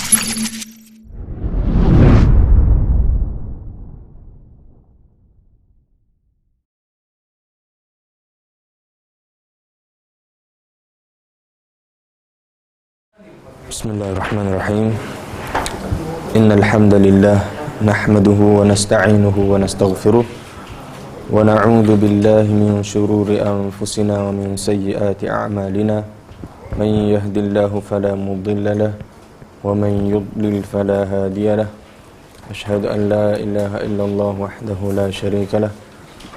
Bismillahirrahmanirrahim. Innal hamdalillah nahmaduhu wa nasta'inuhu wa nastaghfiruh wa na'udzu billahi min shururi anfusina wa min sayyiati a'malina. Man yahdihillahu fala mudilla lahu wa man yudlil fala hadiya lahu. Asyhadu an la ilaha illallah wahdahu la syarika lahu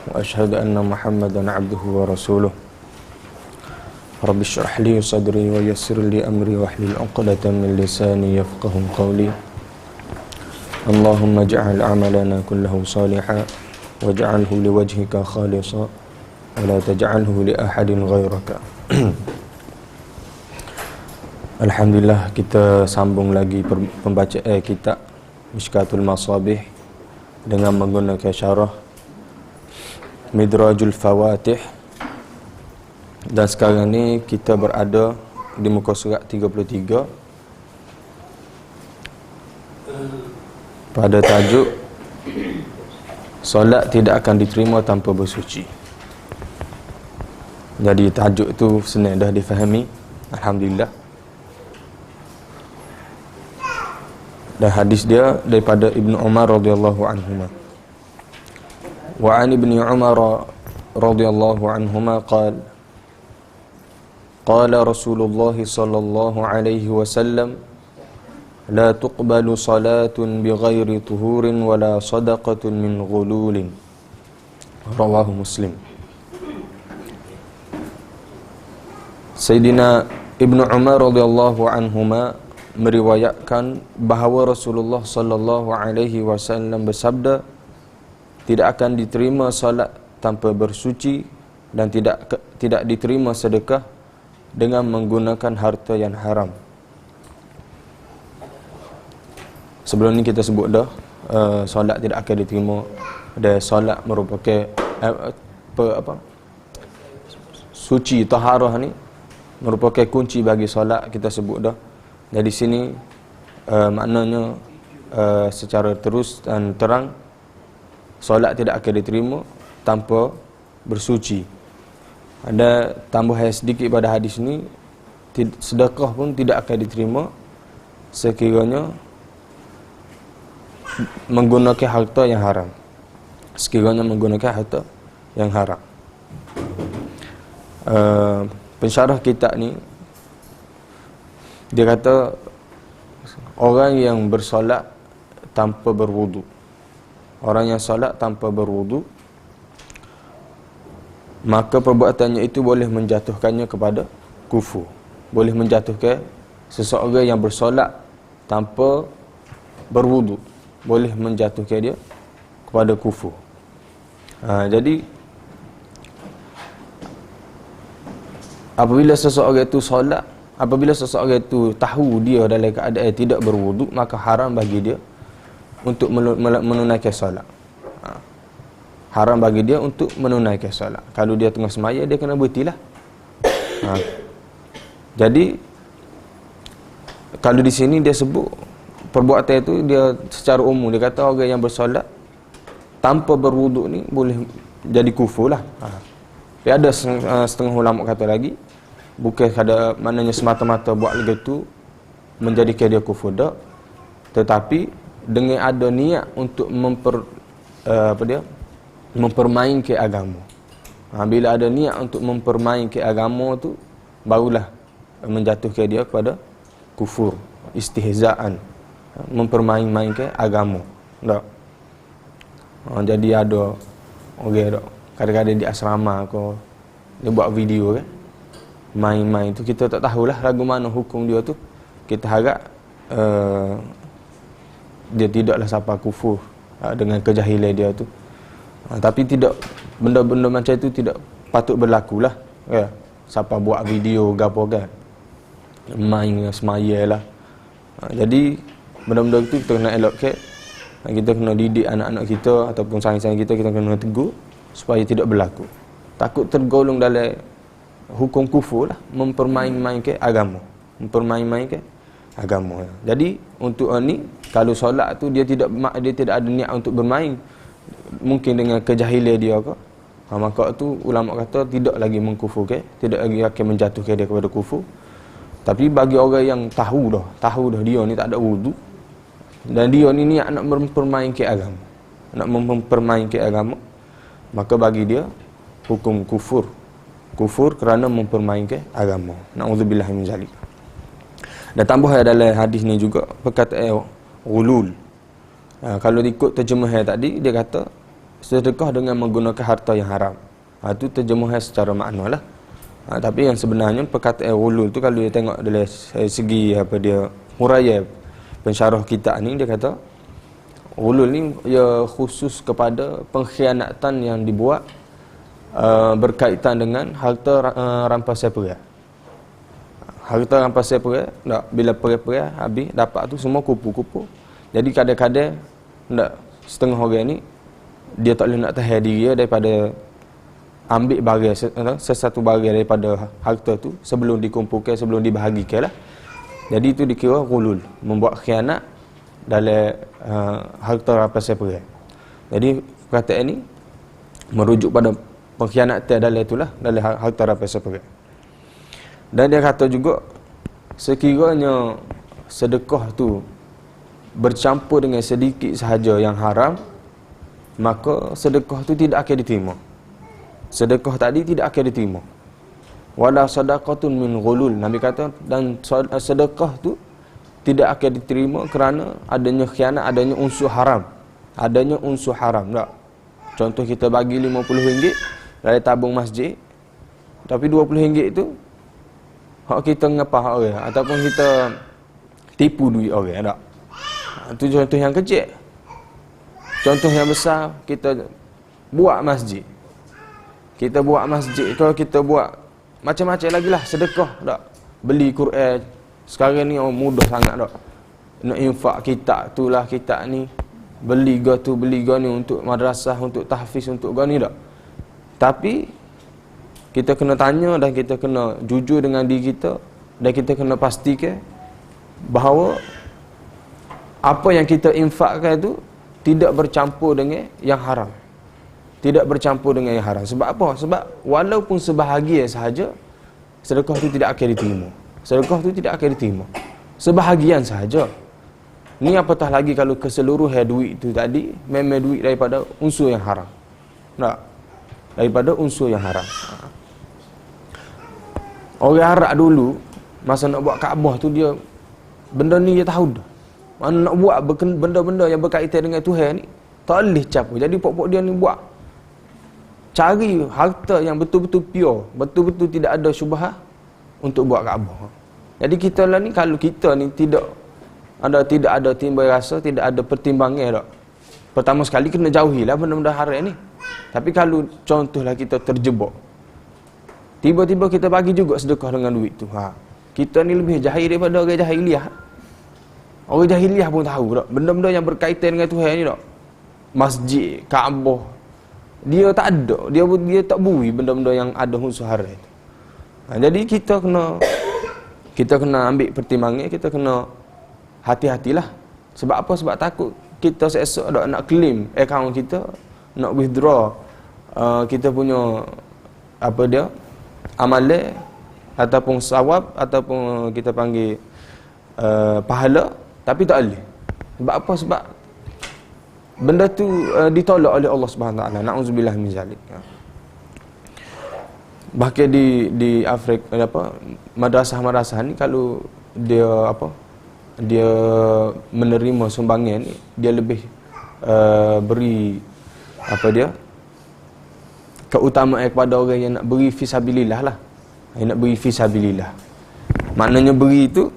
wa asyhadu anna Muhammadan 'abduhu wa rasuluh. Rabbi syrah li sadri wa yassir li amri wahlul 'uqdatam min lisani yafqahu qawli. Allahumma ij'al 'amalana kullahu salihan waj'alhu liwajhika khalisan wa la taj'alhu li ahadin ghairaka. Alhamdulillah, kita sambung lagi pembacaan kitab Mishkatul Masabih dengan menggunakan syarah Midrajul Fawatih. Dan sekarang ni kita berada di muka surat 33 pada tajuk solat tidak akan diterima tanpa bersuci. Jadi tajuk tu senang dah difahami, alhamdulillah. Dan hadis dia daripada Ibnu Umar radhiyallahu anhuma. Wa an Ibnu Umar radhiyallahu anhuma qala قال رسول الله صلى الله عليه وسلم لا تقبل صلاة بغير طهور ولا صدقة من غلول رواه مسلم. Sayyidina Ibnu Umar radhiyallahu anhuma meriwayatkan bahawa Rasulullah sallallahu alaihi wasallam bersabda, tidak akan diterima salat tanpa bersuci dan tidak diterima sedekah dengan menggunakan harta yang haram. Sebelum ni kita sebut dah solat tidak akan diterima, dan solat merupakan suci, taharah ni merupakan kunci bagi solat, kita sebut dah. Jadi sini maknanya secara terus dan terang solat tidak akan diterima tanpa bersuci. Ada tambahan sedikit pada hadis ni, sedekah pun tidak akan diterima sekiranya menggunakan harta yang haram. Sekiranya menggunakan harta yang haram. Pensyarah kitab ni dia kata orang yang bersolat tanpa berwudu, orang yang solat tanpa berwudu, maka perbuatannya itu boleh menjatuhkannya kepada kufur. Boleh menjatuhkan seseorang yang bersolat tanpa berwudu, boleh menjatuhkan dia kepada kufur. Jadi apabila seseorang itu solat, apabila seseorang itu tahu dia dalam keadaan tidak berwudu, maka haram bagi dia untuk menunaikan solat. Haram bagi dia untuk menunaikan solat. Kalau dia tengah semaya, dia kena berhentilah. Jadi kalau di sini dia sebut perbuatan itu, dia secara umum dia kata orang yang bersolat tanpa berwuduk ni boleh jadi kufur lah. Tapi ada setengah ulama kata lagi, bukan ada maknanya semata-mata buat begitu menjadikan dia kufur dak, tetapi dengan ada niat untuk mempermainkan agama. Bila ada niat untuk mempermainkan agama tu, barulah menjatuhkan dia kepada kufur, istihzaan, mempermain-mainkan agama. Tak? Jadi ada orang kadang-kadang di asrama ko, dia buat video kan, main-main tu, kita tak tahulah lagu mana hukum dia tu. Kita harap dia tidaklah sampai kufur dengan kejahilan dia tu. Tapi tidak, benda-benda macam itu tidak patut berlaku lah, ya. Siapa buat video gapo kan, main semaya lah. Jadi benda-benda itu kita kena elokkan. Kita kena didik anak-anak kita ataupun sayang-sayang kita kena tegur supaya tidak berlaku. Takut tergolong dalam hukum kufur lah, mempermain-mainkan agama, mempermain-mainkan agama. Jadi untuk ni kalau solat tu dia tidak ada niat untuk bermain, mungkin dengan kejahilan dia ke, maka tu ulama kata tidak lagi mengkufurkan, tidak lagi akan menjatuhkan dia kepada kufur. Tapi bagi orang yang tahu dah dia ni tak ada wudu dan dia ni niat nak mempermainkan agama, nak mempermainkan agama, maka bagi dia hukum kufur kerana mempermainkan agama. Na'udzubillah min zalik. Dan tambah dalam hadis ni juga perkataan ghulul. Kalau ikut terjemahan tadi, dia kata sedekah dengan menggunakan harta yang haram. Itu terjemahan secara makna lah. Tapi yang sebenarnya perkataan ghulul tu kalau dia tengok dari segi dia huraian pensyarah kitab ni, dia kata ghulul ni ia khusus kepada pengkhianatan yang dibuat berkaitan dengan harta rampasan perang. Harta rampasan perang, bila perang habis dapat tu semua kupu-kupu. Jadi kadang-kadang setengah orang ni dia tak boleh nak tahan diri dia daripada ambil barang sesuatu barang daripada harta tu sebelum dikumpulkan, sebelum dibahagikan lah. Jadi itu dikira ghulul, membuat khianat dalam harta rampasan perang. Jadi perkataan ni merujuk pada pengkhianatan dalam itulah, dalam harta rampasan perang. Dan dia kata juga sekiranya sedekah tu bercampur dengan sedikit sahaja yang haram, maka sedekah tu tidak akan diterima. Sedekah tadi tidak akan diterima. Wala sadaqatun min ghulul. Nabi kata dan sedekah tu tidak akan diterima kerana adanya khianat, adanya unsur haram. Adanya unsur haram. Tak? Contoh kita bagi RM50 dari tabung masjid, tapi RM20 tu hak kita ngepah orang ataupun kita tipu duit orang, tak? Itu contoh yang kecil. Contoh yang besar, kita buat masjid. Kita buat masjid, kalau kita buat macam-macam lagi lah, sedekah, tak? Beli Quran, sekarang ni mudah sangat, tak? Nak infak kitab tu lah, kitab ni. Beli ga tu, beli ga ni untuk madrasah, untuk tahfiz, untuk ga ni, tak? Tapi kita kena tanya dan kita kena jujur dengan diri kita dan kita kena pastikan bahawa apa yang kita infakkan itu tidak bercampur dengan yang haram. Tidak bercampur dengan yang haram. Sebab apa? Sebab walaupun sebahagian sahaja, sedekah itu tidak akan diterima. Sedekah itu tidak akan diterima. Sebahagian sahaja. Ni apatah lagi kalau keseluruhan duit itu tadi memang duit daripada unsur yang haram. Tak? Daripada unsur yang haram. Orang Arab dulu masa nak buat Kaabah tu, dia benda ni dia tahu dah. Mana nak buat benda-benda yang berkaitan dengan Tuhan ni tak boleh campur. Jadi pokok dia ni buat cari harta yang betul-betul pure, betul-betul tidak ada syubhah untuk buat Kaabah. Jadi kita lah ni, kalau kita ni tidak ada timbal rasa, tidak ada pertimbangan tak. Pertama sekali kena jauhilah benda-benda haram ni. Tapi kalau contohlah kita terjebak, tiba-tiba kita bagi juga sedekah dengan duit tu. Kita ni lebih jahil daripada orang jahiliah. Orang jahiliah pun tahu tak, benda-benda yang berkaitan dengan Tuhan ni tak. Masjid, Kaabah, dia tak ada, dia tak bui benda-benda yang ada unsur haram. Jadi kita kena ambil pertimbangan, kita kena hati-hatilah. Sebab apa? Sebab takut kita esok nak claim akaun kita, nak withdraw kita punya amalan ataupun sawab ataupun kita panggil pahala, tapi tak boleh. Sebab apa? Sebab benda tu ditolak oleh Allah Subhanahu Taala. Na'udzubillah min zalik. Bahkan di Afrika madrasah-madrasah ni, kalau dia menerima sumbangan ni, dia lebih beri keutamaan kepada orang yang nak beri fisabilillah lah. Yang nak beri fisabilillah. Maknanya beri tu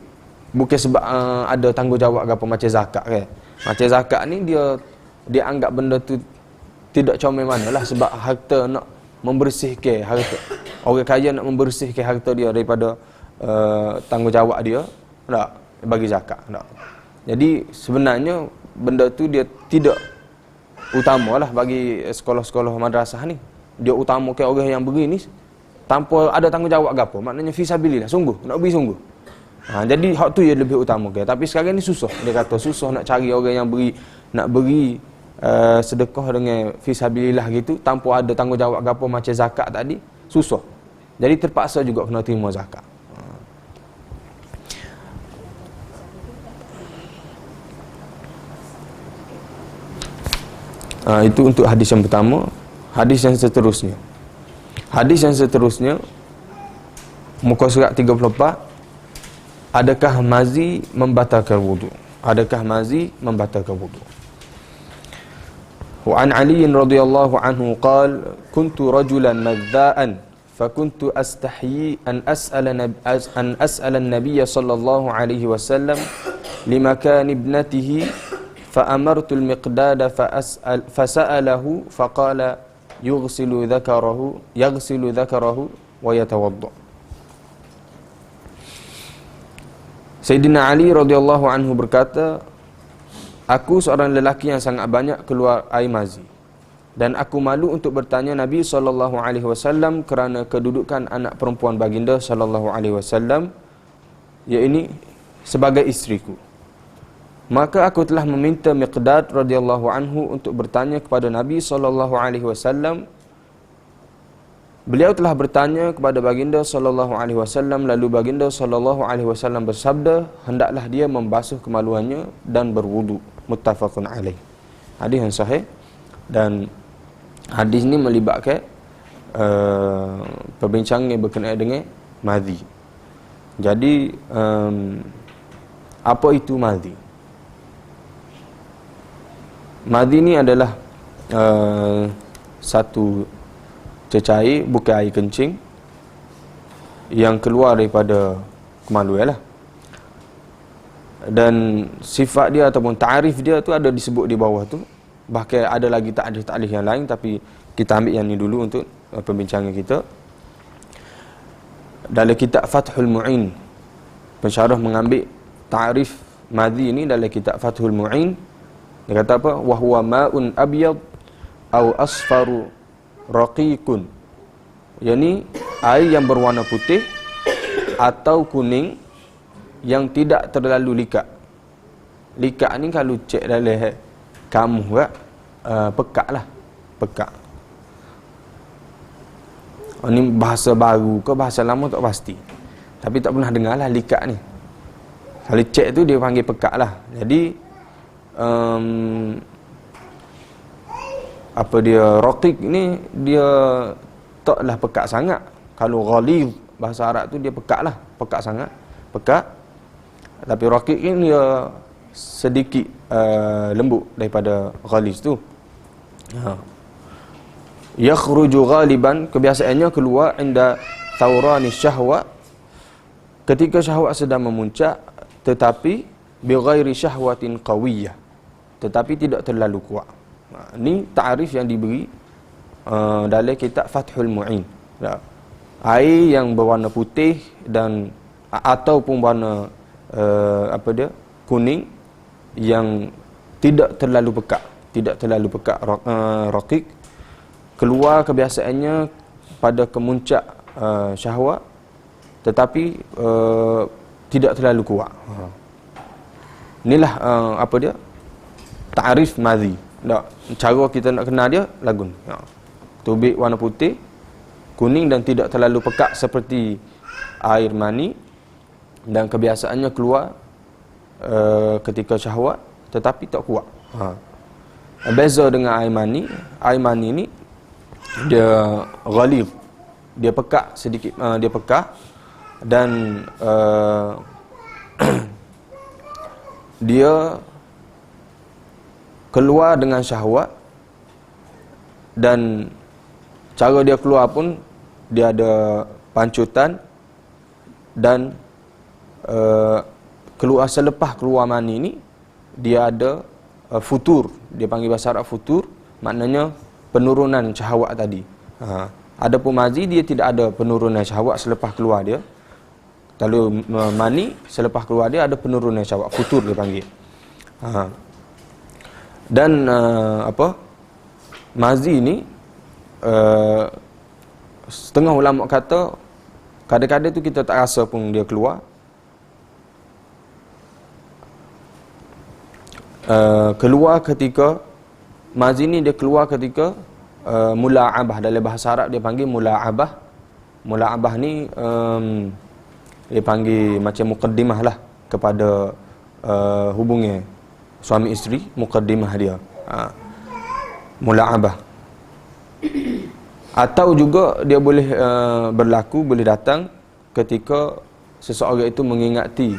bukan sebab ada tanggungjawab apa macam zakat kan. Macam zakat ni dia anggap benda tu tidak comel manalah, sebab harta nak membersihkan harta. Orang kaya nak membersihkan harta dia daripada tanggungjawab dia, tak bagi zakat, tak. Jadi sebenarnya benda tu dia tidak utamalah bagi sekolah-sekolah madrasah ni. Dia utamakan orang yang beri ni tanpa ada tanggungjawab apa. Maknanya fisabilillah, sungguh nak beri sungguh. Jadi hak tu ia lebih utama ke. Tapi sekarang ni susah. Dia kata susah nak cari orang yang beri sedekah dengan fisabilillah gitu tanpa ada tanggungjawab gapo macam zakat tadi, susah. Jadi terpaksa juga kena terima zakat. Itu untuk hadis yang pertama. Hadis yang seterusnya. Hadis yang seterusnya muka surat 34. Adakah mazi membatalkan wudu? Adakah mazi membatalkan wudu? Wa an Ali radhiyallahu anhu qala kuntu rajulan madza'an fakuntu astahyi an as'ala an-nabiy sallallahu alaihi wasallam limakan ibnatihi فأمرت المقداد فسأله فقال يغسل ذكره ويتوضأ. Sayyidina Ali radhiyallahu anhu berkata, aku seorang lelaki yang sangat banyak keluar air mazi dan aku malu untuk bertanya Nabi sallallahu alaihi wasallam kerana kedudukan anak perempuan baginda sallallahu alaihi wasallam, iaitu sebagai isteriku. Maka aku telah meminta Miqdad radhiyallahu anhu untuk bertanya kepada Nabi sallallahu alaihi wasallam. Beliau telah bertanya kepada baginda sallallahu alaihi wasallam, lalu baginda sallallahu alaihi wasallam bersabda, hendaklah dia membasuh kemaluannya dan berwudu. Muttafaqun alaih. Hadis yang sahih, dan hadis ini melibatkan perbincangan yang berkenaan dengan madhi. Jadi apa itu madhi? Madhi ni adalah satu cecair, bukan air kencing, yang keluar daripada kemaluan lah. Dan sifat dia ataupun ta'rif dia tu ada disebut di bawah tu. Bahkan ada lagi ta'rif yang lain, tapi kita ambil yang ni dulu untuk pembincangan kita. Dalam kitab Fathul Mu'in, pensyarah mengambil ta'rif madhi ni dalam kitab Fathul Mu'in. Dia kata apa? Wa huwa ma'un abyad au asfaru raqiqun. Yani air yang berwarna putih atau kuning yang tidak terlalu likat. Likat ni kalau cek dalam kamus kan, pekat lah. Pekat. Ini bahasa baru ke bahasa lama tak pasti. Tapi tak pernah dengar lah likat ni. Kalau cek tu dia panggil pekat lah. Jadi apa dia, raqiq ni dia taklah pekat sangat. Kalau ghalidh bahasa Arab tu dia pekat lah, pekat sangat, pekat. Tapi raqiq ni dia sedikit lembut daripada ghalidh tu. Yakhruju ghaliban, kebiasaannya keluar inda thawrani syahwa, ketika syahwat sedang memuncak, tetapi bighairi syahwatin qawiyyah, tetapi tidak terlalu kuat. Ini ta'rif yang diberi dalam kitab Fathul Mu'in. Air yang berwarna putih dan ataupun warna kuning yang tidak terlalu pekat, raqiq, keluar kebiasaannya pada kemuncak syahwat, tetapi tidak terlalu kuat. Inilah ta'rif madhi. Cara kita nak kenal dia lagu ni. Tubik warna putih, kuning dan tidak terlalu pekat seperti air mani, dan kebiasaannya keluar ketika syahwat tetapi tak kuat. Beza dengan air mani ni dia ghalidh, dia pekat sedikit, dia pekat dan dia keluar dengan syahwat, dan cara dia keluar pun dia ada pancutan, dan keluar selepas keluar mani ni dia ada futur, dia panggil bahasa Arab futur, maknanya penurunan syahwat tadi. Adapun mazi dia tidak ada penurunan syahwat selepas keluar dia. Kalau mani selepas keluar dia ada penurunan syahwat, futur dia panggil. Dan mazi ni setengah ulama kata kadang-kadang tu kita tak rasa pun dia keluar, keluar ketika mazi ni dia keluar ketika mula'abah. Dalam bahasa Arab dia panggil mula'abah. Mula'abah ni dia panggil macam muqaddimah lah kepada hubungan suami isteri, muqaddimah dia. Mula'abah. Atau juga dia boleh berlaku, boleh datang ketika seseorang itu mengingati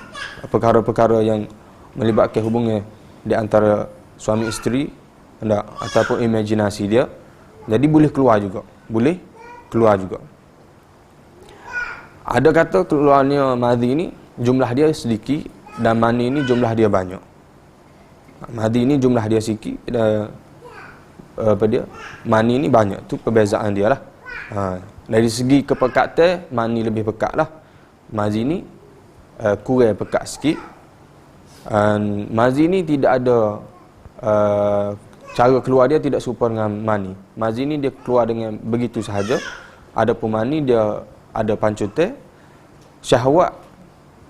perkara-perkara yang melibatkan hubungan di antara suami isteri, ataupun imajinasi dia. Jadi boleh keluar juga. Boleh keluar juga. Ada kata keluarnya madhi ni jumlah dia sedikit dan mani ni jumlah dia banyak. Madhi ni jumlah dia sikit dan mani ni banyak. Tu perbezaan dia lah. Dari segi kepekatan, mani lebih pekat lah. Madhi ni kurang pekat sikit. Madhi ni tidak ada cara keluar dia tidak serupa dengan mani. Madhi ni dia keluar dengan begitu sahaja. Adapun mani dia ada pancutan. Syahwat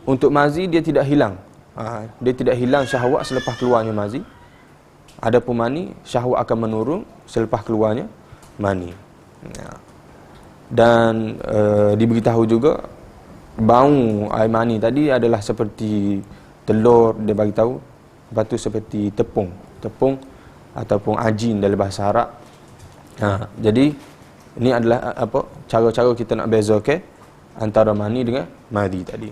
untuk mazi dia tidak hilang. Dia tidak hilang syahwat selepas keluarnya mazi. Adapun mani, syahwat akan menurun selepas keluarnya mani. Dan diberitahu juga bau air mani tadi adalah seperti telur, dia bagi tahu. Lepas tu seperti tepung ataupun ajin dalam bahasa Arab. Jadi ini adalah cara-cara kita nak bezakan antara mani dengan madhi tadi.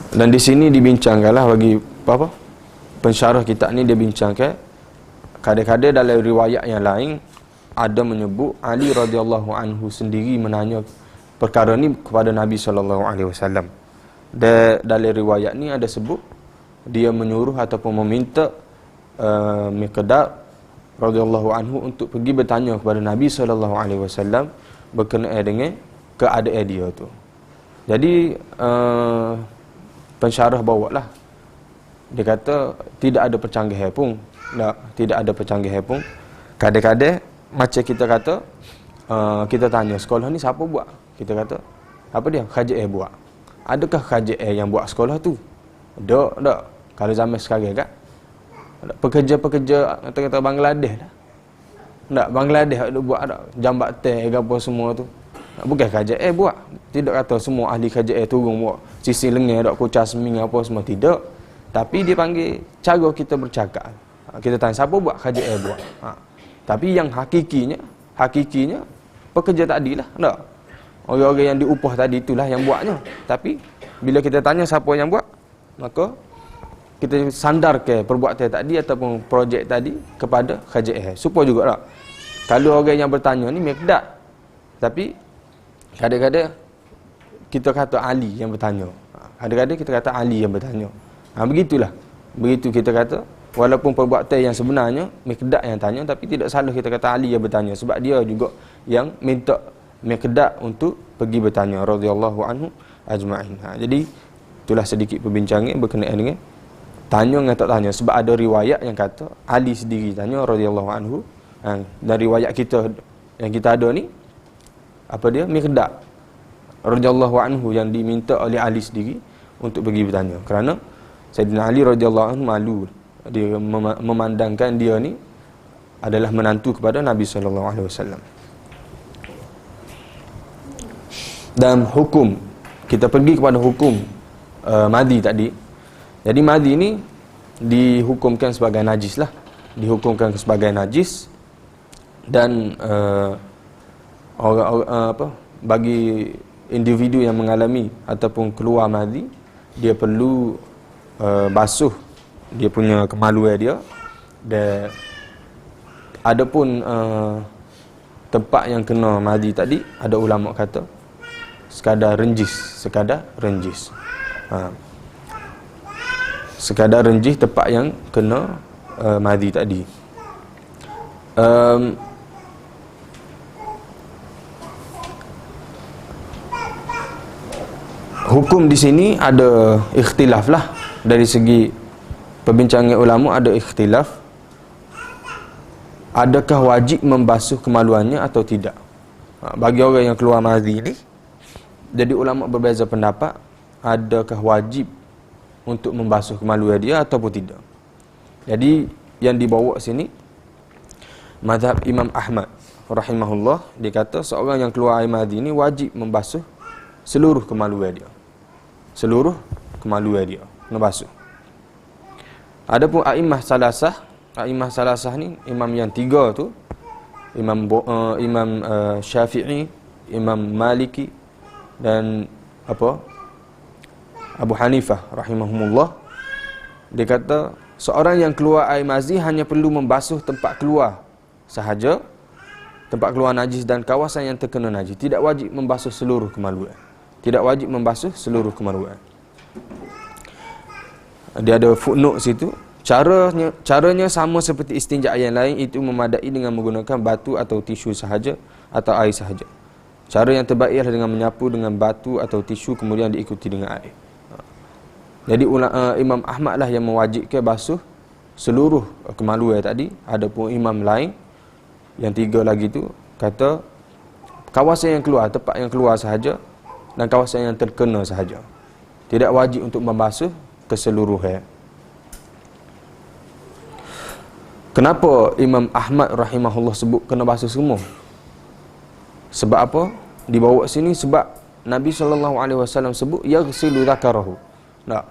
Dan di sini dibincangkanlah bagi pensyarah kitab ni, dia bincangkan kadang-kadang dalam riwayat yang lain ada menyebut Ali radhiyallahu anhu sendiri menanya perkara ni kepada Nabi SAW. Dan dalam riwayat ni ada sebut dia menyuruh ataupun meminta Miqdad radhiyallahu anhu untuk pergi bertanya kepada Nabi SAW berkenaan dengan keadaan dia tu. Jadi pensyarah bawalah, dia kata tidak ada percanggahan pun. Tidak ada percanggahan pun. Kadang-kadang macam kita kata kita tanya sekolah ni siapa buat? Kita kata apa dia? KJA buat. Adakah KJA yang buat sekolah tu? Tak. Kalau zaman sekarang kan pekerja-pekerja kata-kata Bangladesh dah. Tak, Bangladesh ada buat tak? Jambatan ke apa semua tu. Bukan KJA buat. Tidak kata semua ahli KJA turun buat sisi lengan dak kucah seming apa semua, tidak. Tapi dia panggil cara kita bercakap. Kita tanya siapa buat? KJA buat. Tapi yang hakikinya pekerja tadi lah. Tak. Orang-orang yang diupah tadi itulah yang buatnya. Tapi bila kita tanya siapa yang buat, maka kita sandarkan perbuatan tadi ataupun projek tadi kepada KJA. Supaya juga tak. Kalau orang yang bertanya ni Miqdad, tapi kadang-kadang kita kata Ali yang bertanya. Kadang-kadang kita kata Ali yang bertanya. Begitulah. Begitu kita kata, walaupun perbuatan yang sebenarnya Miqdad yang tanya, tapi tidak salah kita kata Ali yang bertanya, sebab dia juga yang minta Miqdad untuk pergi bertanya radhiyallahu anhu ajma'in. Jadi itulah sedikit perbincangan berkenaan dengan tanya dengan tak tanya. Sebab ada riwayat yang kata Ali sendiri tanya radhiyallahu anhu. Dan riwayat kita yang kita ada ni Miqdad radhiyallahu anhu yang diminta oleh Ali sendiri untuk pergi bertanya. Kerana Sayyidina Ali radhiyallahu anhu malu, dia memandangkan dia ni adalah menantu kepada Nabi sallallahu alaihi wasallam. Dan hukum, kita pergi kepada hukum madhi tadi. Jadi madhi ni dihukumkan sebagai najis lah. Dihukumkan sebagai najis. Dan bagi individu yang mengalami ataupun keluar madhi, dia perlu basuh dia punya kemaluan dia. Dan adapun tempat yang kena madhi tadi, ada ulama kata sekadar renjis. Sekadar renjis tempat yang kena madhi tadi. Hukum di sini ada ikhtilaf lah. Dari segi perbincangan ulama ada ikhtilaf. Adakah wajib membasuh kemaluannya atau tidak? Bagi orang yang keluar madhi ni, Jadi ulama berbeza pendapat, adakah wajib untuk membasuh kemaluan dia ataupun tidak. Jadi yang dibawa sini mazhab Imam Ahmad rahimahullah, dia kata seorang yang keluar air madi ni wajib membasuh seluruh kemaluan dia. Seluruh kemaluan dia kena basuh. Adapun a'immah salasah ni, imam yang tiga tu, Imam Syafi'i, Imam Maliki dan Abu Hanifah rahimahumullah, dia kata seorang yang keluar air mazi hanya perlu membasuh tempat keluar sahaja, tempat keluar najis dan kawasan yang terkena najis. Tidak wajib membasuh seluruh kemaluan. Tidak wajib membasuh seluruh kemaluan. Dia ada footnote situ. Caranya sama seperti istinja yang lain, itu memadai dengan menggunakan batu atau tisu sahaja atau air sahaja. Cara yang terbaik adalah dengan menyapu dengan batu atau tisu kemudian diikuti dengan air. Jadi Imam Ahmad lah yang mewajibkan basuh seluruh kemaluan tadi. Adapun imam lain yang tiga lagi tu kata kawasan yang keluar, tempat yang keluar sahaja dan kawasan yang terkena sahaja. Tidak wajib untuk membasuh keseluruhan. Kenapa Imam Ahmad rahimahullah sebut kena basuh semua? Sebab apa? Dibawa sini sebab Nabi SAW sebut yaghsilu dzakarahu. Tak.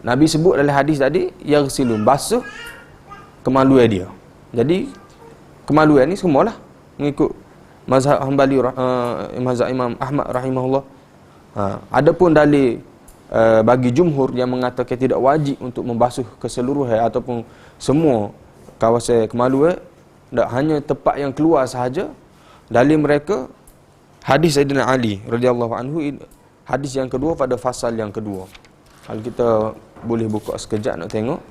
Nabi sebut dalam hadis tadi yaghsilu, basuh kemaluan dia. Jadi kemaluan ni semualah mengikut mazhab Hanbali, mazhab Imam Ahmad rahimahullah. Adapun dalil bagi jumhur yang mengatakan tidak wajib untuk membasuh keseluruhan ataupun semua kawasan kemaluan, tak, hanya tempat yang keluar sahaja. Dalil mereka hadis Sayyidina Ali radhiyallahu anhu, hadis yang kedua pada fasal yang kedua. Kalau kita boleh buka sekejap nak tengok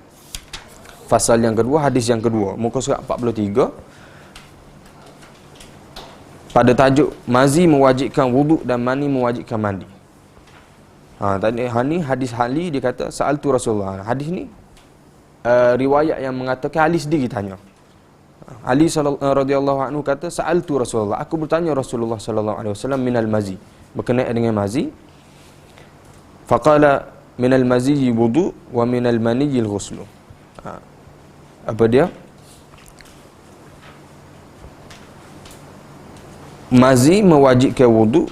fasal yang kedua, hadis yang kedua, muka surat 43, pada tajuk mazi mewajibkan wuduk dan mani mewajibkan mandi. Tadi hadis Ali, dia kata sa'altu Rasulullah. Hadis ni riwayat yang mengatakan Ali sendiri tanya. Ali radhiyallahu anhu kata sa'altu Rasulullah, aku bertanya Rasulullah sallallahu alaihi wasallam minal mazi, berkenaan dengan mazi. Faqala minal mazi wudu wa minal mani al-ghusl. Apa dia? Mazi mewajibkan wudu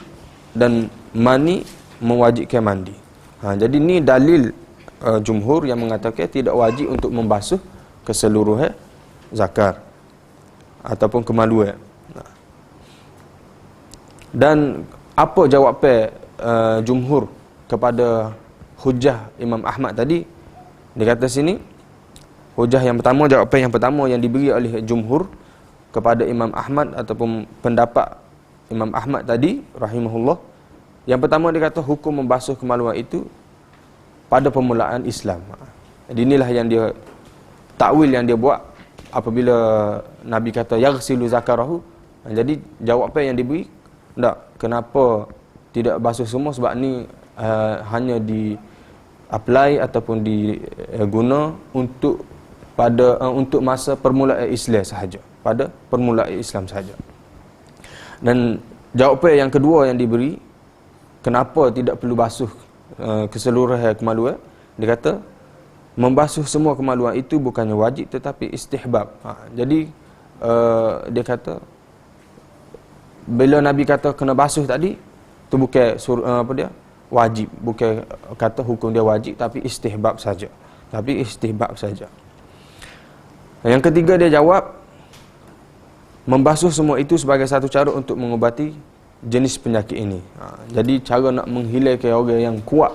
dan mani mewajibkan mandi. Jadi ni dalil jumhur yang mengatakan tidak wajib untuk membasuh keseluruhan zakar ataupun kemaluan. Dan apa jawapan jumhur kepada hujah Imam Ahmad tadi? Dia kata sini hujah yang pertama, jawapan yang pertama yang diberi oleh jumhur kepada Imam Ahmad ataupun pendapat Imam Ahmad tadi rahimahullah, yang pertama dia kata hukum membasuh kemaluan itu pada permulaan Islam. Jadi inilah yang dia takwil yang dia buat apabila Nabi kata yaghsilu zakarahu. Jadi jawapan yang diberi, tak, kenapa tidak basuh semua? Sebab ni hanya di apply ataupun diguna untuk untuk masa permulaan Islam sahaja, pada permulaan Islam sahaja. Dan jawapan yang kedua yang diberi, kenapa tidak perlu basuh keseluruhan kemaluan, dia kata membasuh semua kemaluan itu bukannya wajib tetapi istihbab. Jadi dia kata bila Nabi kata kena basuh tadi, tu bukan wajib, bukan kata hukum dia wajib, tapi istihbab saja. Tapi istihbab saja. Yang ketiga dia jawab, membasuh semua itu sebagai satu cara untuk mengubati jenis penyakit ini. Jadi cara nak menghilangkan orang yang kuat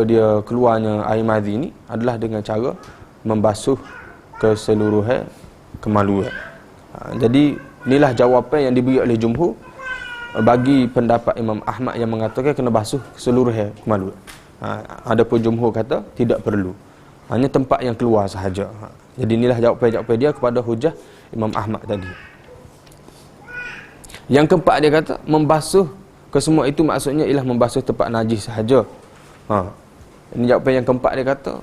dia keluarnya air madhi ni adalah dengan cara membasuh keseluruhan kemaluan. Jadi inilah jawapan yang diberi oleh jumhur bagi pendapat Imam Ahmad yang mengatakan kena basuh keseluruhan kemaluan. Adapun jumhur kata tidak perlu, hanya tempat yang keluar sahaja. Jadi inilah jawapan dia kepada hujah Imam Ahmad tadi. Yang keempat dia kata membasuh kesemua itu maksudnya ialah membasuh tempat najis sahaja. Ini jawapan yang keempat, dia kata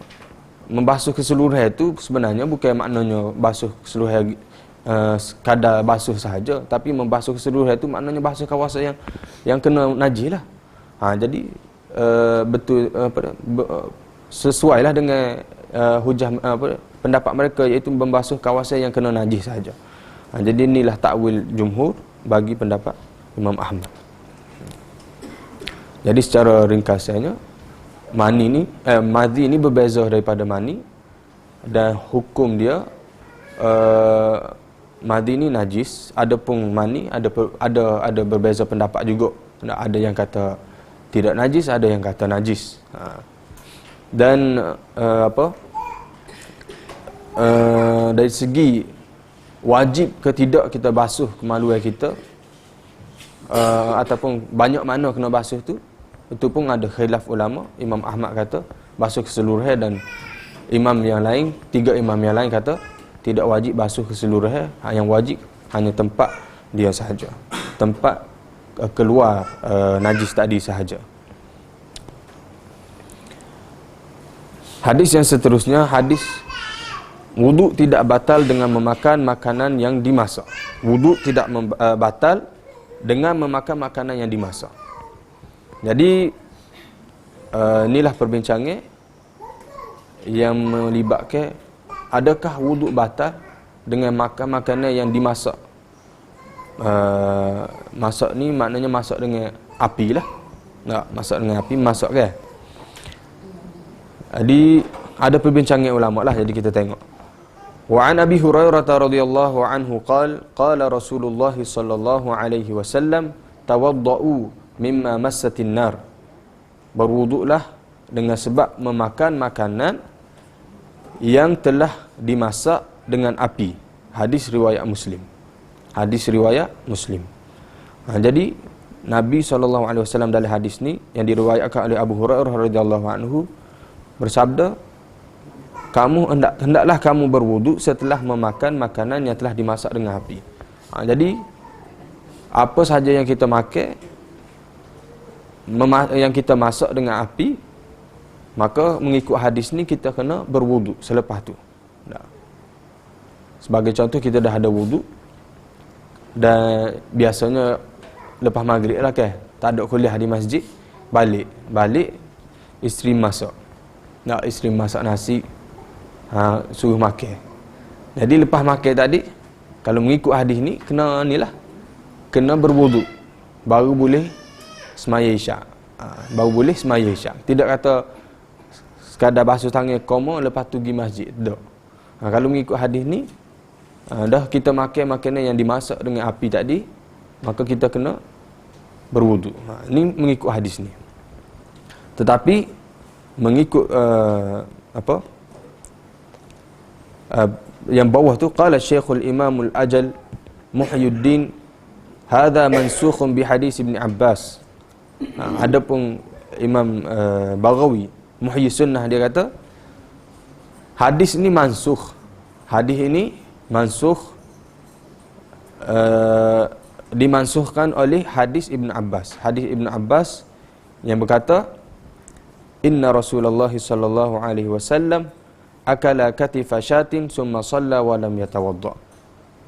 membasuh keseluruhan itu sebenarnya bukan maknanya basuh keseluruhan sekadar basuh sahaja, tapi membasuh keseluruhan itu maknanya basuh kawasan yang kena najis lah. Jadi betul sesuailah dengan hujah pendapat mereka, iaitu membasuh kawasan yang kena najis sahaja. Jadi inilah takwil jumhur bagi pendapat Imam Ahmad. Jadi secara ringkasannya, madhi ini berbeza daripada mani, dan hukum dia madhi ni najis. Adapun mani ada berbeza pendapat juga. Ada yang kata tidak najis, ada yang kata najis. Dan dari segi wajib ke tidak kita basuh kemaluan kita, ataupun banyak mana kena basuh tu, itu pun ada khilaf ulama. Imam Ahmad kata basuh keseluruhan, dan tiga imam yang lain kata tidak wajib basuh keseluruhan. Yang wajib hanya tempat dia sahaja, tempat keluar najis tadi sahaja. Hadis yang seterusnya, hadis wuduk tidak batal dengan memakan makanan yang dimasak. Wuduk tidak batal dengan memakan makanan yang dimasak. Jadi inilah perbincangan yang melibatkan adakah wuduk batal dengan makan makanan yang dimasak. Masak ni maknanya masak dengan api lah. Masak dengan api, masak kan. Jadi ada perbincangan ulama lah, jadi kita tengok. Wa an Abi Hurairah radhiyallahu anhu qala Rasulullah sallallahu alaihi wasallam tawaddau mimma massatin nar. Berwuduklah dengan sebab memakan makanan yang telah dimasak dengan api. Hadis riwayat Muslim. Jadi Nabi SAW dalam hadis ni yang diriwayatkan oleh Abu Hurairah radhiyallahu anhu bersabda, hendaklah kamu berwuduk setelah memakan makanan yang telah dimasak dengan api. Jadi apa sahaja yang kita makan, yang kita masak dengan api, maka mengikut hadis ni kita kena berwuduk selepas tu. Sebagai contoh, kita dah ada wuduk, dan biasanya lepas maghrib lah kan, tak ada kuliah di masjid, balik isteri masak. Isteri masak nasi, suruh makan. Jadi lepas makan tadi, kalau mengikut hadis ni, kena berwuduk baru boleh semaya isyak. Tidak kata sekadar basuh tangan koma lepas tu pergi masjid. Tak. Kalau mengikut hadis ni, dah kita makan makanan yang dimasak dengan api tadi, maka kita kena berwuduk. Ini mengikut hadis ni. Tetapi mengikut yang bawah tu, qala Syekhul Imamul Ajal Muhyiddin hadza mansukhun bi hadis Ibn Abbas. Adapun Imam Baghawi Muhyi Sunnah, dia kata hadis ini mansukh. Hadis ini mansukh, dimansukhkan oleh hadis Ibn Abbas. Hadis Ibn Abbas yang berkata, inna Rasulullah sallallahu alaihi wasallam akala katifa syatin summa shalla wa lam yatawadda.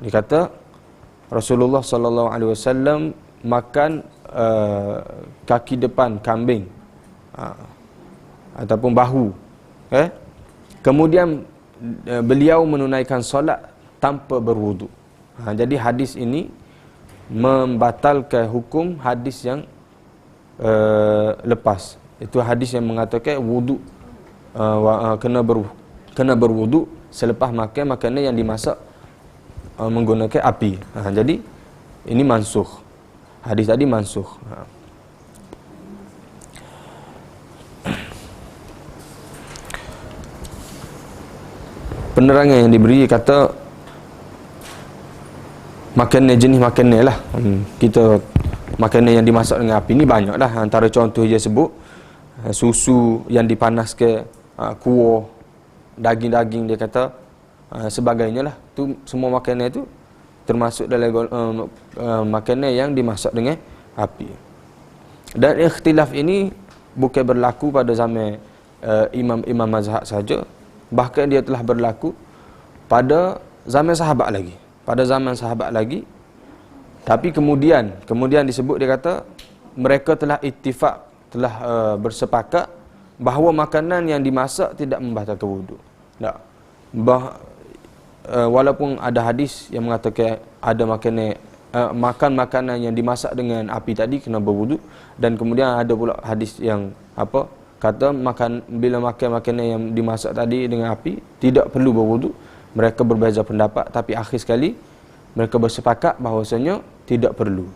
Dia kata Rasulullah sallallahu alaihi wasallam makan kaki depan kambing, ataupun bahu, kemudian beliau menunaikan solat tanpa berwuduk. Jadi hadis ini membatalkan hukum hadis yang lepas. Itu hadis yang mengatakan wuduk kena berwuduk selepas makan makanan yang dimasak menggunakan api. Jadi ini mansukh. Hadis tadi mansukh. Penerangan yang diberi kata makanan, jenis makanan lah. Kita makanan yang dimasak dengan api ni banyak lah. Antara contoh dia sebut susu yang dipanaskan, kuah, daging-daging, dia kata sebagainya lah. Tu semua makanan tu termasuk dalam makanan yang dimasak dengan api. Dan ikhtilaf ini bukan berlaku pada zaman imam-imam mazhab saja, bahkan dia telah berlaku pada zaman sahabat lagi. pada zaman sahabat lagi. Tapi kemudian disebut, dia kata mereka telah ittifaq, telah bersepakat bahawa makanan yang dimasak tidak membatalkan wudu. Tak. Walaupun ada hadis yang mengatakan ada makan makanan yang dimasak dengan api tadi kena berwudu, dan kemudian ada pula hadis yang kata bila makan makanan yang dimasak tadi dengan api tidak perlu berwudu. Mereka berbeza pendapat, tapi akhir sekali mereka bersepakat bahawasanya tidak perlu.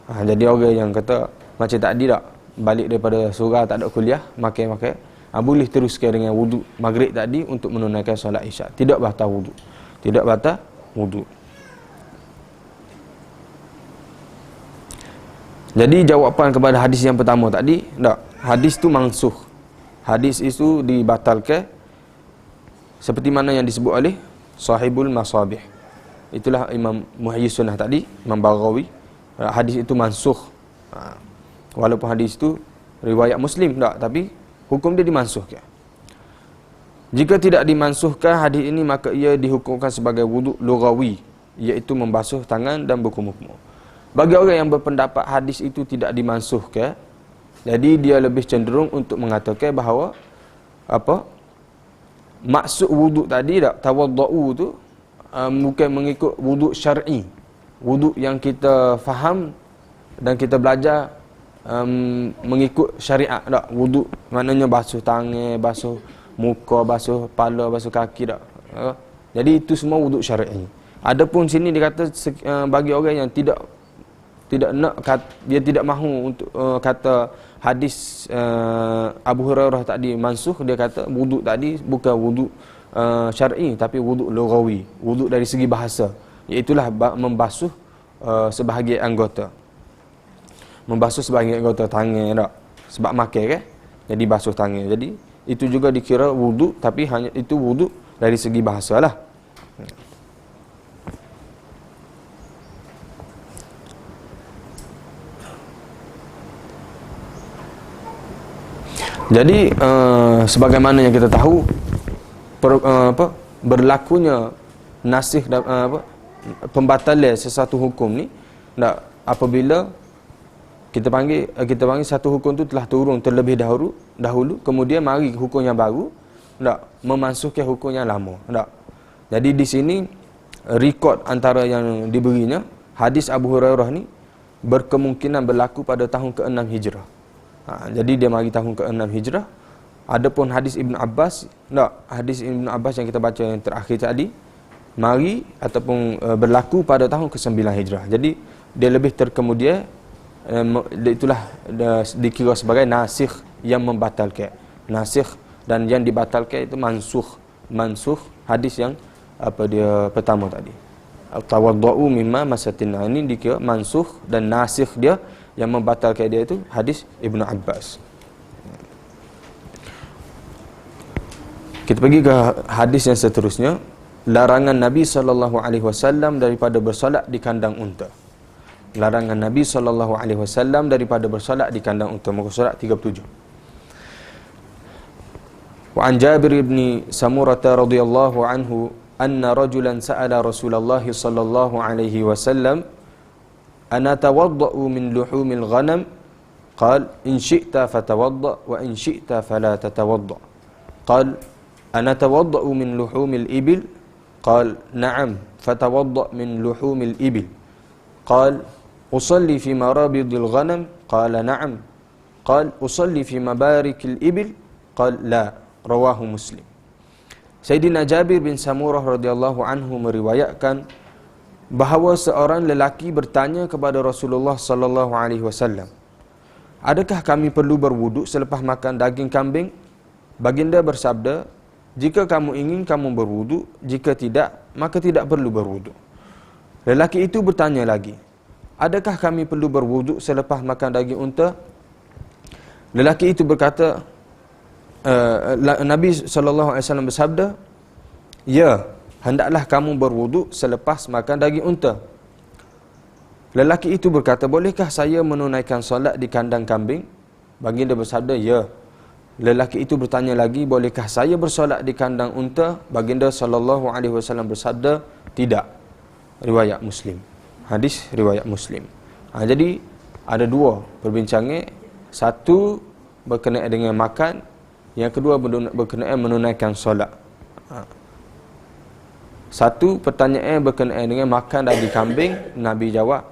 Jadi orang yang kata macam tadi tak, balik daripada surau tak ada kuliah, makan boleh teruskan dengan wudu maghrib tadi untuk menunaikan solat isyak, tidak batal wudu. Tidak batal wudu. Jadi jawapan kepada hadis yang pertama tadi, tak, hadis tu mansukh. Hadis itu dibatalkan seperti mana yang disebut oleh Sahibul Masabih. Itulah Imam Muhyiddin Sunnah tadi, Imam Baghawi. Hadis itu mansukh. Walaupun hadis itu riwayat Muslim tak, tapi hukum dia dimansuhkan. Jika tidak dimansuhkan hadis ini, maka ia dihukumkan sebagai wuduk lughawi, iaitu membasuh tangan dan berkumur-kumur. Bagi orang yang berpendapat hadis itu tidak dimansuhkan, jadi dia lebih cenderung untuk mengatakan bahawa maksud wuduk tadi tak, tawadda'u tu bukan mengikut wuduk syar'i, wuduk yang kita faham dan kita belajar mengikut syariat tak. Wuduk maknanya basuh tangan, basuh muka, basuh kepala, basuh kaki tak. Jadi itu semua wuduk syar'i. Adapun sini dia kata bagi orang yang tidak nak, dia tidak mahu untuk kata hadis Abu Hurairah tadi mansukh, dia kata wuduk tadi bukan wuduk syar'i tapi wuduk lughawi, wuduk dari segi bahasa, iaitulah membasuh sebahagian anggota. Membasuh sebahagian anggota tangan tak, sebab makan kan, jadi basuh tangan. Jadi itu juga dikira wuduk, tapi hanya itu wuduk dari segi bahasa lah. Jadi sebagaimana yang kita tahu, berlakunya nasikh dan pembatalan sesuatu hukum ni tak, apabila kita panggil satu hukum tu telah turun terlebih dahulu, kemudian mari hukum yang baru tak, memansuhkan hukum yang lama tak. Jadi di sini rekod antara yang diberinya, hadis Abu Hurairah ni berkemungkinan berlaku pada tahun ke-6 Hijrah. Jadi dia mari tahun ke-6 Hijrah. Adapun hadis Ibn Abbas, hadis Ibn Abbas yang kita baca yang terakhir tadi, mari ataupun berlaku pada tahun ke-9 Hijrah. Jadi dia lebih terkemudian, itulah dikira sebagai nasikh yang membatalkan. Nasikh dan yang dibatalkan itu mansukh hadis yang dia pertama tadi. Tawadda'u mimma masatin. Ini dikira mansukh, dan nasikh dia yang membatalkan dia itu hadis Ibn Abbas. Kita pergi ke hadis yang seterusnya, larangan Nabi SAW daripada bersolat di kandang unta. Larangan Nabi SAW daripada bersolat di kandang unta. Muka surat 37. Wa an Jabir ibn Samurah radhiyallahu anhu anna rajulan sa'ala Rasulullah sallallahu alaihi wasallam ana tawadda'u min luhumil ghanam qala in syi'ta fatawadda' wa in syi'ta fala tatawadda'. Qala ana tawadda'u min luhumil ibil qala na'am fatawadda' min luhumil ibil. Qala usalli fi marabidil ghanam qala na'am. Qala usalli fi mabarikil ibil qala la. Rawahu Muslim. Sayyidina Jabir bin Samurah radhiyallahu anhu meriwayatkan bahawa seorang lelaki bertanya kepada Rasulullah sallallahu alaihi wasallam, adakah kami perlu berwuduk selepas makan daging kambing? Baginda bersabda, jika kamu ingin kamu berwuduk, jika tidak maka tidak perlu berwuduk. Lelaki itu bertanya lagi, adakah kami perlu berwuduk selepas makan daging unta? Lelaki itu berkata, Nabi SAW bersabda, ya, hendaklah kamu berwuduk selepas makan daging unta. Lelaki itu berkata, bolehkah saya menunaikan solat di kandang kambing? Baginda bersabda, ya. Lelaki itu bertanya lagi, bolehkah saya bersolat di kandang unta? Baginda SAW bersabda, tidak. riwayat Muslim. Hadis riwayat Muslim. Jadi ada dua perbincangan. Satu berkenaan dengan makan, yang kedua berkenaan menunaikan solat. Satu pertanyaan berkenaan dengan makan daging kambing, Nabi jawab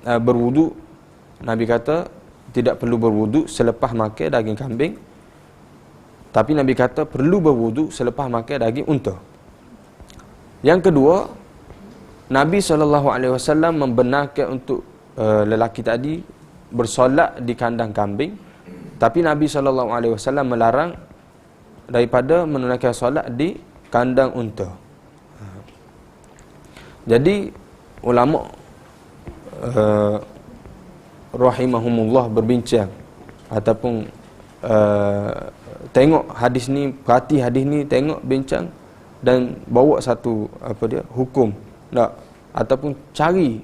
berwudu. Nabi kata tidak perlu berwudu selepas makan daging kambing. Tapi Nabi kata perlu berwudu selepas makan daging unta. Yang kedua, Nabi SAW membenarkan untuk lelaki tadi bersolat di kandang kambing, tapi Nabi SAW melarang daripada menunaikan solat di kandang unta. Jadi ulama rahimahumullah berbincang ataupun tengok hadis ni, perhati hadis ni, tengok, bincang dan bawa satu hukum ataupun cari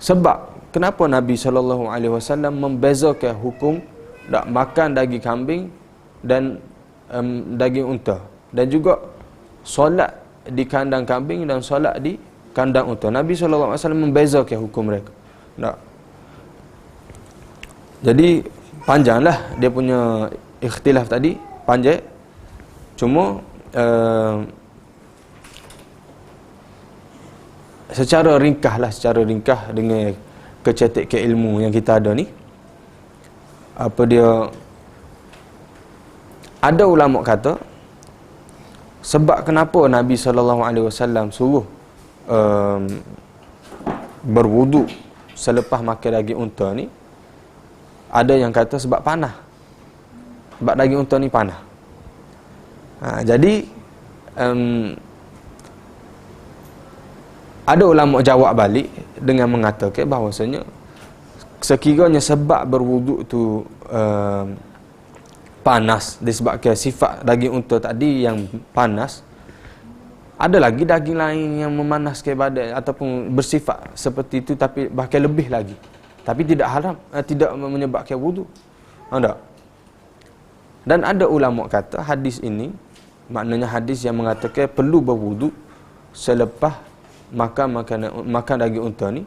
sebab kenapa Nabi SAW membezakan hukum makan daging kambing dan daging unta, dan juga solat di kandang kambing dan solat di kandang unta. Nabi SAW membezakan hukum mereka. Jadi panjanglah dia punya ikhtilaf tadi, panjang. Cuma secara ringkas dengan kecetakan ilmu yang kita ada ni, ada ulama kata sebab kenapa Nabi SAW suruh berwudu selepas makan daging unta ni, ada yang kata sebab panah. Sebab daging unta ni panah. Jadi ada ulama jawab balik dengan mengatakan bahawasanya sekiranya sebab berwuduk tu panas, disebabkan sifat daging unta tadi yang panas, ada lagi daging lain yang memanaskan badan ataupun bersifat seperti itu, tapi bahkan lebih lagi, tapi tidak haram, tidak menyebabkan wudu. Ada. Dan ada ulama kata hadis ini maknanya hadis yang mengatakan perlu berwudu selepas makan daging unta ni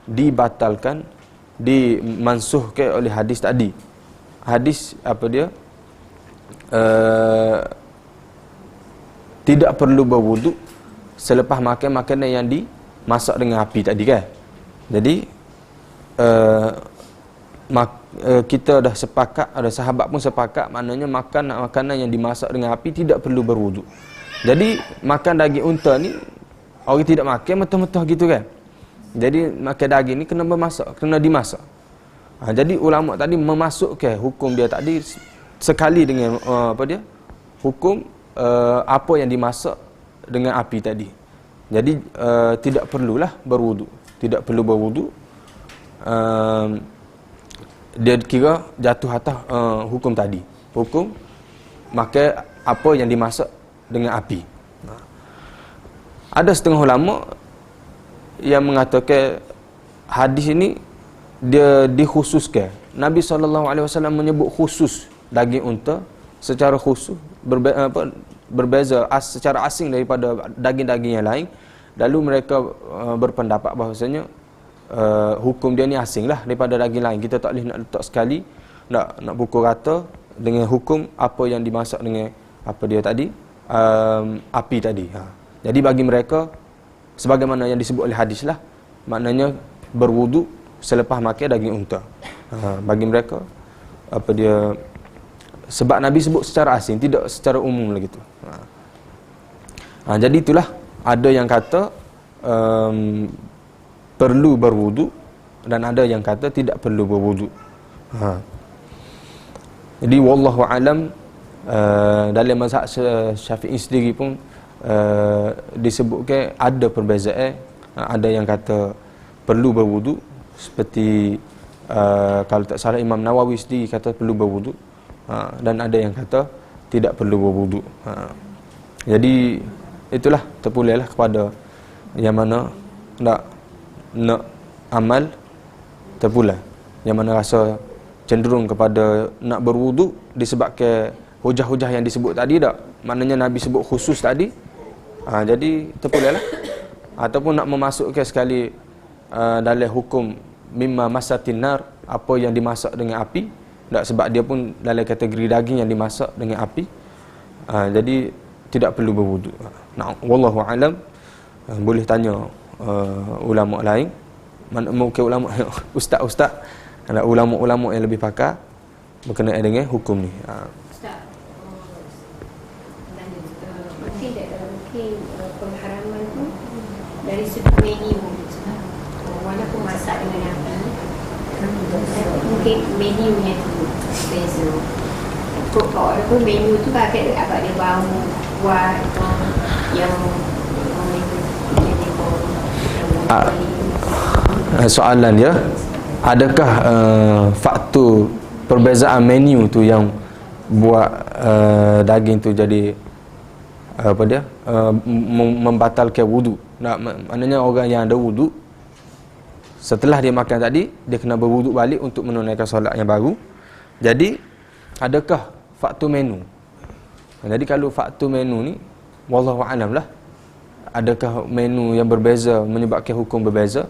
dibatalkan, dimansuhkan oleh hadis tadi. Hadis tidak perlu berwudu selepas makan makanan yang dimasak dengan api tadi kan. Jadi kita dah sepakat, ada sahabat pun sepakat, maknanya makanan yang dimasak dengan api tidak perlu berwudu. Jadi makan daging unta ni orang tidak makan mentah-mentah gitu kan. Jadi makan daging ni kena dimasak. Jadi ulama tadi memasukkan hukum dia tadi sekali dengan hukum apa yang dimasak dengan api tadi. Jadi tidak perlulah berwudu. Tidak perlu berwudu. Dia kira jatuh atas hukum tadi. Hukum makan apa yang dimasak dengan api. Ada setengah ulama yang mengatakan hadis ini dia dikhususkan. Nabi SAW menyebut khusus daging unta secara khusus, berbeza secara asing daripada daging-daging yang lain. Lalu mereka berpendapat bahawasanya hukum dia ni asing lah daripada daging lain. Kita tak boleh nak letak sekali, nak pukul rata dengan hukum apa yang dimasak dengan api tadi. Jadi bagi mereka, sebagaimana yang disebut oleh hadis lah, maknanya berwudu selepas makan daging unta. Bagi mereka sebab Nabi sebut secara asing, tidak secara umum lagi tu. Jadi itulah, ada yang kata perlu berwudu dan ada yang kata tidak perlu berwudu. Jadi wallahu alam, dalam mazhab Syafi'i sendiri pun disebutkan ada perbezaan. Ada yang kata perlu berwudu, seperti kalau tak salah Imam Nawawi sendiri kata perlu berwudu, dan ada yang kata tidak perlu berwudu. Jadi itulah, terpulihlah kepada yang mana nak amal, terpulang yang mana rasa cenderung kepada nak berwudu disebabkan hujah-hujah yang disebut tadi tak. Maknanya Nabi sebut khusus tadi, Jadi terpulihlah. Ataupun nak memasukkan sekali dalam hukum mimma masatin nar, apa yang dimasak dengan api, tak, sebab dia pun dalam kategori daging yang dimasak dengan api. Jadi tidak perlu berwuduk. Nah, wallahu alam. Boleh tanya ulama lain. Mungkin ulama ustaz-ustaz, ada ulama-ulama yang lebih pakar berkenaan dengan hukum ni. Ustaz, mungkin pengharaman tu dari sudut menu, walaupun masak dengan api, mungkin menunya tu beza. Kalau menu tu pakai apa dia bau buat yang soalan dia, adakah faktor perbezaan menu tu yang buat daging tu jadi apa dia membatalkan wudu? Maknanya orang yang ada wudu, setelah dia makan tadi, dia kena berwuduk balik untuk menunaikan solat yang baru. Jadi adakah faktor menu? Jadi kalau faktor menu ni, wallahu a'lam lah, adakah menu yang berbeza menyebabkan hukum berbeza?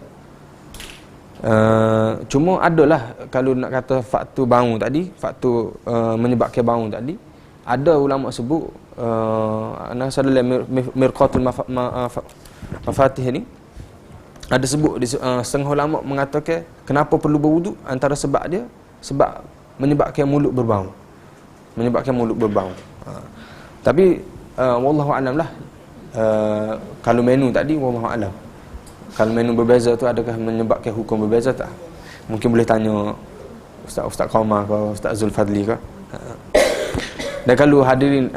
Cuma adalah, kalau nak kata faktor bau tadi, faktor menyebabkan bau tadi, ada ulama sebut dalam Mirqatul Mafatih ni ada sebut setengah ulama mengatakan kenapa perlu berwuduk, antara sebab dia sebab menyebabkan mulut berbau. Tapi wallahu alam lah, kalau menu tadi wallahu alam. Kalau menu berbeza tu adakah menyebabkan hukum berbeza tak? Mungkin boleh tanya Ustaz Qamar ke Ustaz Zulfadli ke. Dan kalau hadirin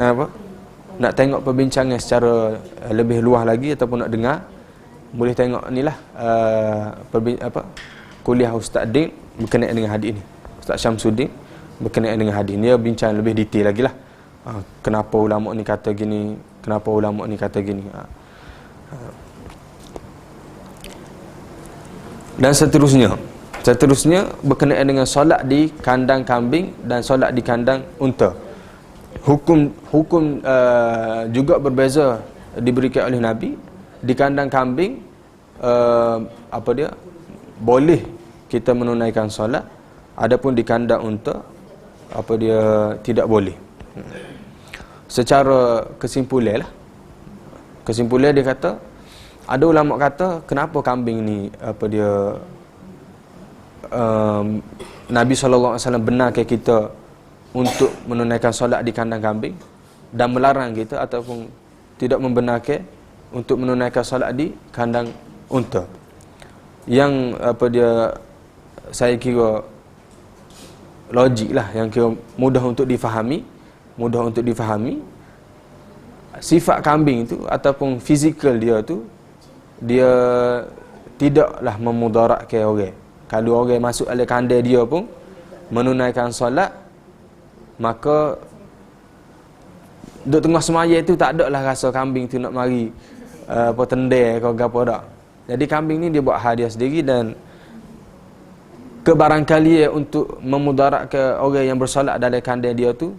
nak tengok perbincangan secara lebih luas lagi ataupun nak dengar, boleh tengok inilah kuliah Ustaz Din berkenaan dengan hadis ni. Ustaz Syamsuddin berkenaan dengan hadis ni, dia bincang lebih detail lagi lah. Kenapa ulama ni kata gini, kenapa ulama ni kata gini. Dan seterusnya berkenaan dengan solat di kandang kambing dan solat di kandang unta. Hukum juga berbeza diberikan oleh Nabi. Di kandang kambing boleh kita menunaikan solat, adapun di kandang unta tidak boleh. Secara kesimpulan dia kata, ada ulama kata kenapa kambing ni Nabi SAW benarkan kita untuk menunaikan solat di kandang kambing dan melarang kita ataupun tidak membenarkan untuk menunaikan solat di kandang unta. Yang saya kira logik lah, yang kira mudah untuk difahami. Sifat kambing tu ataupun fizikal dia tu, dia tidaklah memudaratkan orang. Kalau orang masuk dalam kandang dia pun menunaikan solat, maka duk tengah semaya tu tak ada lah rasa kambing tu nak mari tendai ke apa dak. Jadi kambing ni dia buat hadiah sendiri, dan kebarangkalian untuk memudaratkan orang yang bersolat dalam kandang dia tu,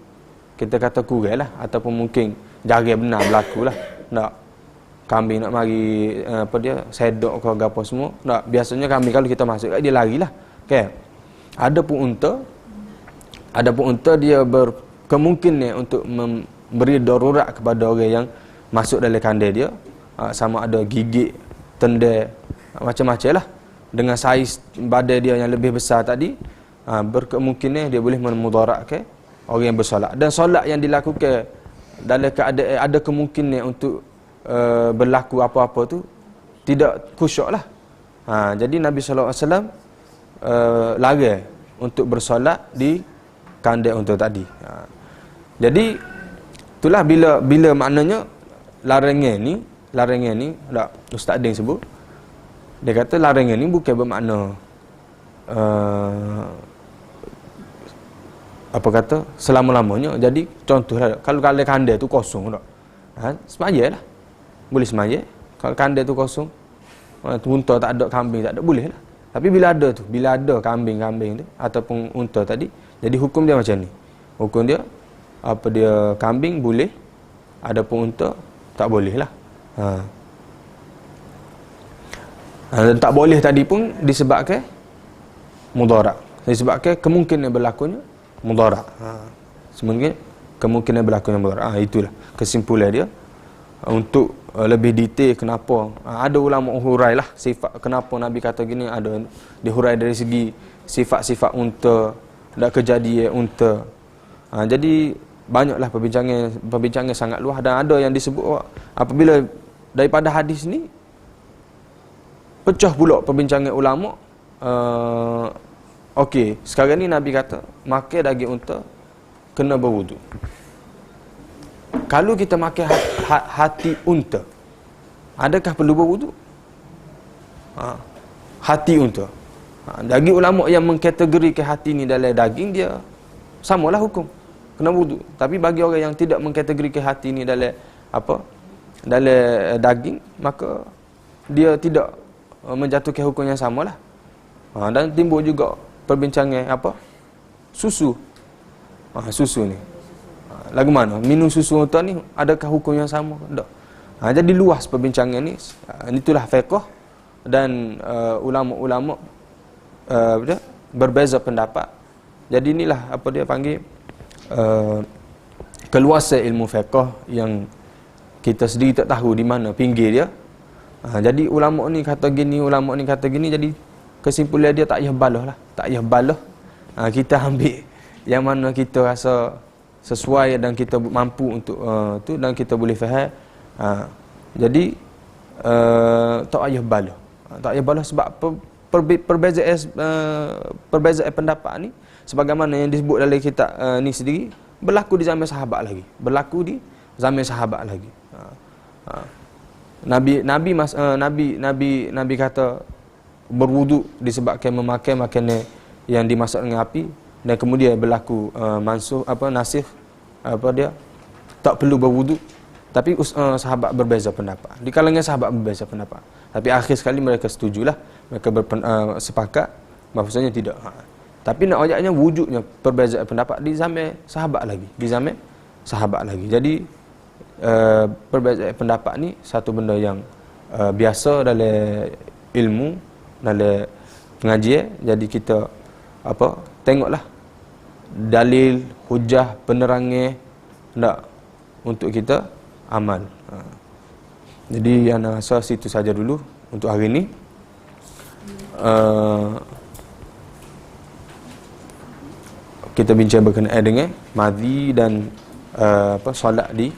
kita kata kurang lah, ataupun mungkin jarang benar berlaku lah. Tak, kambing nak mari sedok ke apa semua. Tak, biasanya kambing kalau kita masuk dia larilah. Okay. Adapun unta dia berkemungkinan untuk memberi darurat kepada orang yang masuk dalam kandang dia, sama ada gigit, tendai, macam-macam lah. Dengan saiz badan dia yang lebih besar tadi, berkemungkinan dia boleh memudaratkan orang yang bersolat. Dan solat yang dilakukan dalam keadaan ada kemungkinan untuk berlaku apa-apa tu tidak khusyuk lah. Jadi Nabi SAW larang untuk bersolat di kandang unta tadi. Jadi itulah bila maknanya larangan ni tak, Ustaz Din sebut, dia kata larangan ni bukan bermakna selama-lamanya. Jadi contohlah, kalau kandang tu kosong tak, semaya lah, boleh semaya. Kalau kandang tu kosong, unta tak ada, kambing tak ada, boleh lah. Tapi bila ada kambing tu ataupun unta tadi, jadi hukum dia macam ni. Hukum dia kambing boleh, adapun unta tak boleh lah. Dan tak boleh tadi pun disebabkan mudarat. Disebabkan kemungkinan berlakunya mudarat. Kemungkinan berlakunya mudarat. Itulah kesimpulan dia. Untuk lebih detail kenapa, ada ulama hurai lah sifat kenapa Nabi kata gini, ada dihurai dari segi sifat-sifat unta dan kejadian unta. Jadi banyaklah perbincangan sangat luas, dan ada yang disebut apabila daripada hadis ni pecah pula perbincangan ulama. Okey, sekarang ni Nabi kata makan daging unta kena berwuduk. Kalau kita makan hati unta, adakah perlu berwuduk? Hati unta. Bagi ulama yang mengkategorikan hati ni dalam daging, dia samalah hukum, kena wuduk. Tapi bagi orang yang tidak mengkategorikan hati ni dalam dalam daging, maka dia tidak menjatuhkan hukum yang samalah. Dan timbul juga perbincangan susu. Susu ni lagu mana? Minum susu unta ni adakah hukum yang sama? Tak. Jadi luas perbincangan ni. Itulah fiqh, dan ulama-ulama berbeza pendapat. Jadi inilah apa dia panggil keluasan ilmu fiqh yang kita sendiri tak tahu di mana pinggir dia. Jadi ulama ni kata gini, ulama ni kata gini, jadi kesimpulan dia tak payah balah lah. Tak payah balah. Kita ambil yang mana kita rasa sesuai dan kita mampu untuk tu, dan kita boleh faham. Jadi tak payah balah. Tak payah balah sebab perbezaan pendapat ni sebagaimana yang disebut dalam kitab ni sendiri berlaku di zaman sahabat lagi. Berlaku di zaman sahabat lagi. Nabi kata berwuduk disebabkan memakai makanan yang dimasak dengan api, dan kemudian berlaku nasih dia tak perlu berwuduk. Tapi sahabat berbeza pendapat. Di kalangan sahabat berbeza pendapat. Tapi akhir sekali mereka setujulah, mereka sepakat bahawasanya tidak. Tapi nak ayatnya wujudnya perbezaan pendapat di zaman sahabat lagi. Di zaman sahabat lagi. Jadi perbezaan pendapat ni satu benda yang biasa dalam ilmu, dalam pengajian. Jadi kita tengoklah dalil, hujah, penerangan untuk kita amal. Jadi ana rasa situ saja dulu untuk hari ini. Kita bincang berkenaan dengan madhi dan solat di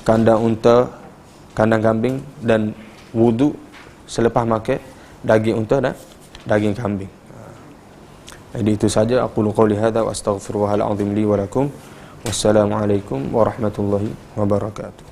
kandang unta, kandang kambing, dan wudu selepas makan daging unta dan daging kambing. Jadi itu saja. Aqulu qawli hadza wa astaghfirullahal azim li wa lakum. Wassalamualaikum warahmatullahi wabarakatuh.